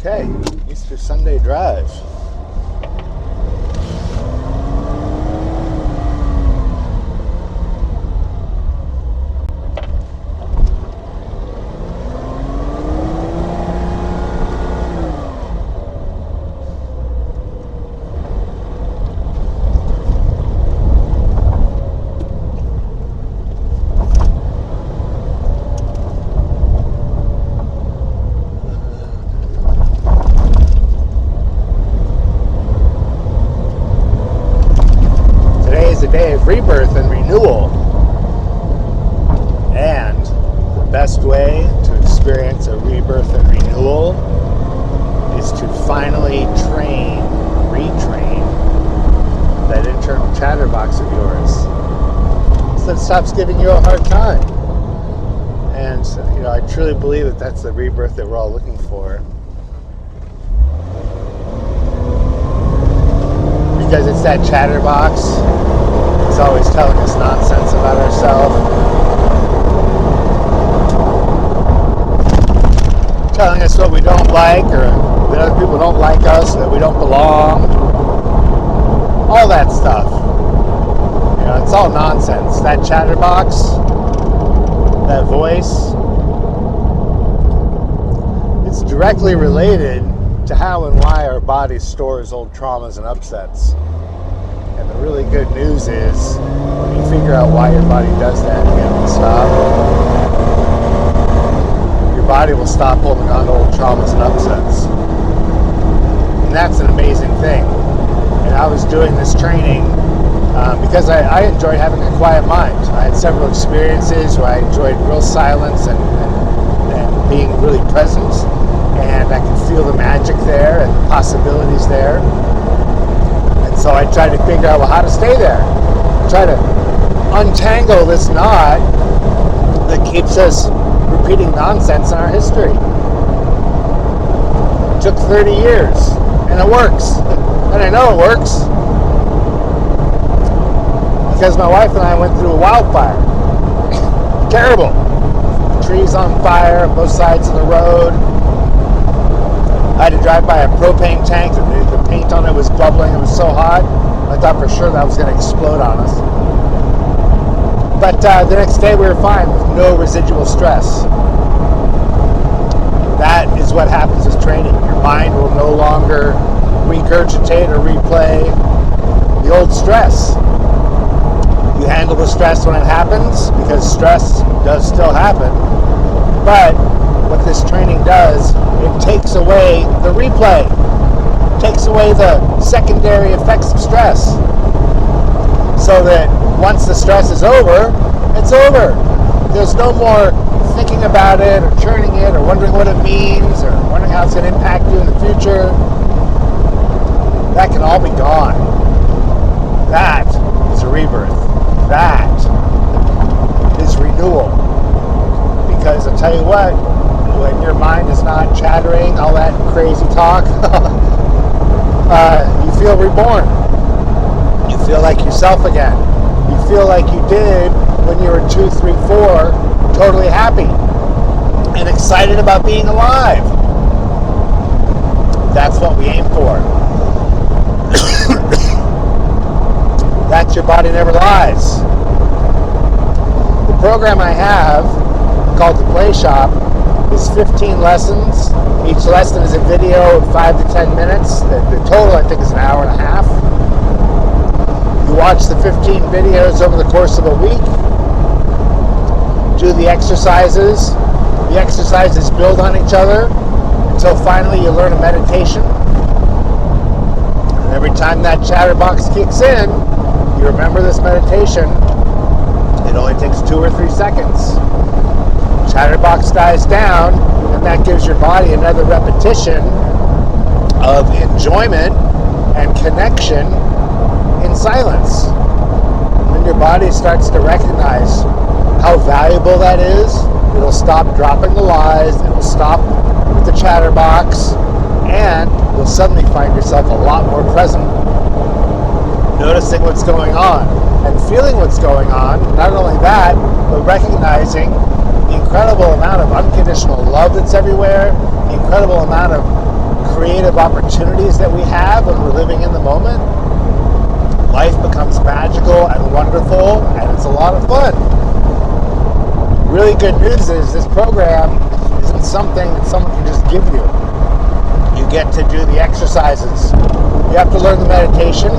Okay, Easter Sunday drive. A day of rebirth and renewal, and the best way to experience a rebirth and renewal is to finally retrain that internal chatterbox of yours so that it stops giving you a hard time. And I truly believe that that's the rebirth that we're all looking for, because it's that chatterbox. It's always telling us nonsense about ourselves, telling us what we don't like, or that other people don't like us, that we don't belong, all that stuff. It's all nonsense. That chatterbox, that voice, it's directly related to how and why our body stores old traumas and upsets. And the really good news is, when you figure out why your body does that and get it to stop, your body will stop holding on to old traumas and upsets. And that's an amazing thing. And I was doing this training because I enjoy having a quiet mind. I had several experiences where I enjoyed real silence and being really present. And I could feel the magic there and the possibilities there. So I tried to figure out how to stay there. Try to untangle this knot that keeps us repeating nonsense in our history. It took 30 years, and it works. And I know it works because my wife and I went through a wildfire. Terrible. Trees on fire, both sides of the road. I had to drive by a propane tank, and the paint on it was bubbling. It was so hot, I thought for sure that was going to explode on us. But the next day we were fine with no residual stress. That is what happens with training. Your mind will no longer regurgitate or replay the old stress. You handle the stress when it happens, because stress does still happen. But what this training does, it takes away the replay, takes away the secondary effects of stress, so that once the stress is over, it's over. There's no more thinking about it or churning it or wondering what it means or wondering how it's going to impact you in the future. That can all be gone. That is a rebirth. That is renewal. Because I'll tell you what, when your mind is not chattering all that crazy talk, you feel reborn. You feel like yourself again. You feel like you did when you were 2, 3, 4, totally happy and excited about being alive. That's what we aim for. That's Your Body Never Lies. The program I have, called The Play Shop, is 15 lessons. Each lesson is a video of 5 to 10 minutes. The total, I think, is an hour and a half. You watch the 15 videos over the course of a week. Do the exercises. The exercises build on each other until finally you learn a meditation. And every time that chatterbox kicks in, you remember this meditation. It only takes 2 or 3 seconds. Chatterbox dies down, and that gives your body another repetition of enjoyment and connection in silence. When your body starts to recognize how valuable that is, it'll stop dropping the lies, it'll stop with the chatterbox, and you'll suddenly find yourself a lot more present, noticing what's going on and feeling what's going on. Not only that, but recognizing the incredible amount of unconditional love that's everywhere, the incredible amount of creative opportunities that we have when we're living in the moment, life becomes magical and wonderful, and it's a lot of fun. Really good news is this program isn't something that someone can just give you. You get to do the exercises. You have to learn the meditation,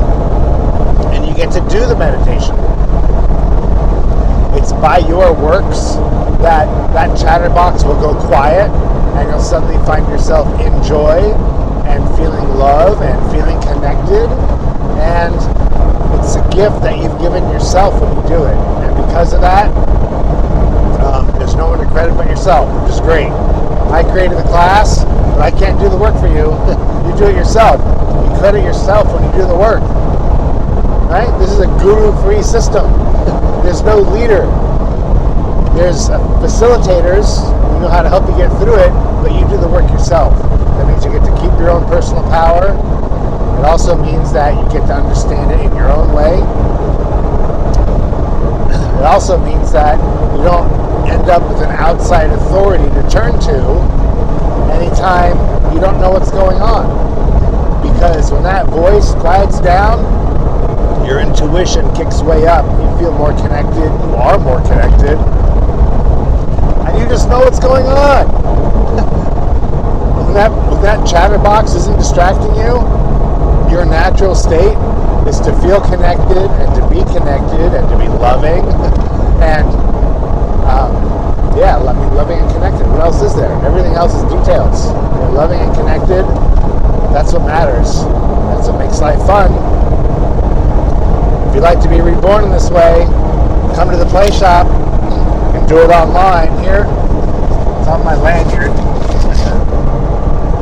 and you get to do the meditation. It's by your works that chatterbox will go quiet, and you'll suddenly find yourself in joy and feeling love and feeling connected. And it's a gift that you've given yourself when you do it. And because of that, there's no one to credit but yourself, which is great. I created the class, but I can't do the work for you. You do it yourself. You credit yourself when you do the work. Right? This is a guru-free system. There's no leader. There's facilitators who know how to help you get through it, but you do the work yourself. That means you get to keep your own personal power. It also means that you get to understand it in your own way. It also means that you don't end up with an outside authority to turn to anytime you don't know what's going on. Because when that voice quiets down, your intuition kicks way up. You feel more connected. You are more connected. And you just know what's going on. When that chatterbox isn't distracting you, your natural state is to feel connected and to be connected and to be loving. And loving and connected. What else is there? Everything else is details. You're loving and connected. That's what matters. That's what makes life fun. If you'd like to be reborn in this way, come to the play shop. You can do it online here. It's on my lanyard.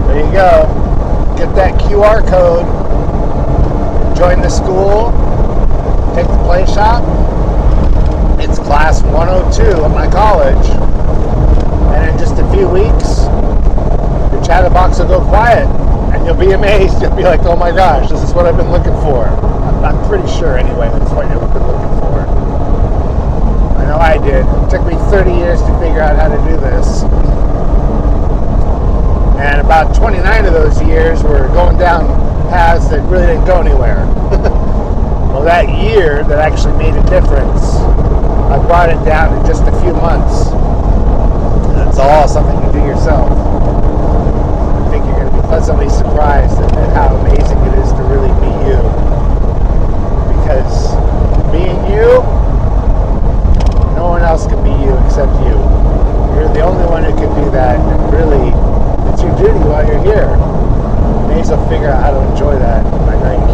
There you go. Get that QR code. Join the school. Take the play shop. It's class 102 at my college. And in just a few weeks, your chatterbox will go quiet. And you'll be amazed. You'll be like, oh my gosh, this is what I've been looking for. I'm pretty sure, anyway, that's what you've been looking for. I know I did. It took me 30 years to figure out how to do this. And about 29 of those years were going down paths that really didn't go anywhere. Well, that year that actually made a difference, I brought it down in just a few months. And it's all something you do yourself. I think you're going to be pleasantly surprised at how amazing it is to really be you. Because being you, no one else can be you except you. You're the only one who can do that, and really, it's your duty while you're here. You may as well figure out how to enjoy that. I know you can.